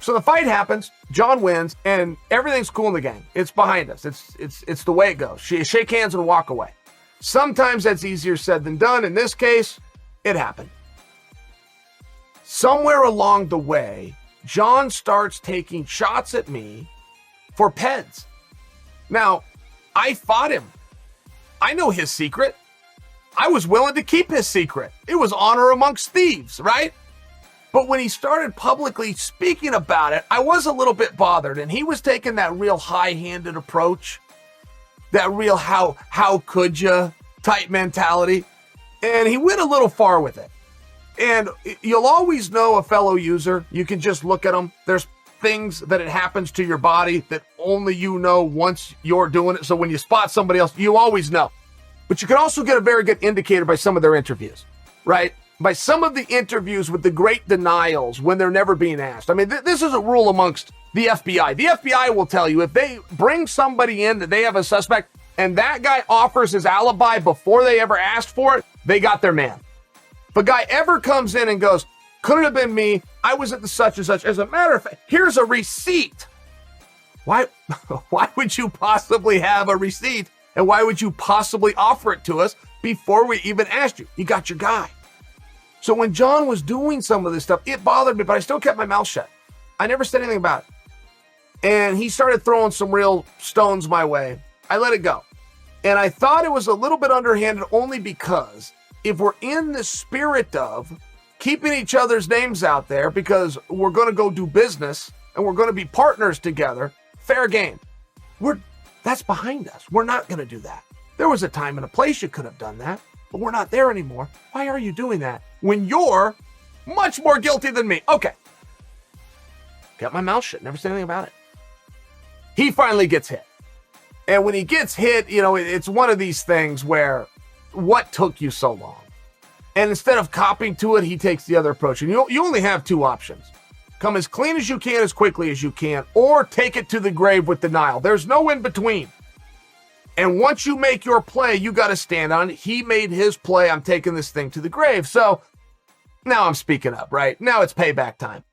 So the fight happens, John wins, and everything's cool in the gang. It's behind us. It's the way it goes. Shake hands and walk away. Sometimes that's easier said than done. In this case, it happened. Somewhere along the way, John starts taking shots at me for PEDs. Now, I fought him. I know his secret. I was willing to keep his secret. It was honor amongst thieves, right? But when he started publicly speaking about it, I was a little bit bothered, and he was taking that real high-handed approach, that real how could you type mentality, and he went a little far with it. And you'll always know a fellow user. You can just look at them. There's things that it happens to your body that only you know once you're doing it. So when you spot somebody else, you always know. But you can also get a very good indicator by some of their interviews, right? By some of the interviews with the great denials when they're never being asked. I mean, this is a rule amongst the FBI. The FBI will tell you if they bring somebody in that they have a suspect and that guy offers his alibi before they ever asked for it, they got their man. If a guy ever comes in and goes, couldn't have been me, I was at the such and such. As a matter of fact, here's a receipt. Why would you possibly have a receipt? And why would you possibly offer it to us before we even asked you? You got your guy. So when John was doing some of this stuff, it bothered me, but I still kept my mouth shut. I never said anything about it. And he started throwing some real stones my way. I let it go. And I thought it was a little bit underhanded only because if we're in the spirit of keeping each other's names out there because we're going to go do business and we're going to be partners together, fair game. That's behind us. We're not going to do that. There was a time and a place you could have done that, but we're not there anymore. Why are you doing that when you're much more guilty than me? Okay. Kept my mouth shut. Never said anything about it. He finally gets hit. And when he gets hit, it's one of these things where what took you so long? And instead of copying to it, he takes the other approach. And you only have two options. Come as clean as you can, as quickly as you can, or take it to the grave with denial. There's no in between. And once you make your play, you got to stand on it. He made his play. I'm taking this thing to the grave. So now I'm speaking up, right? Now it's payback time.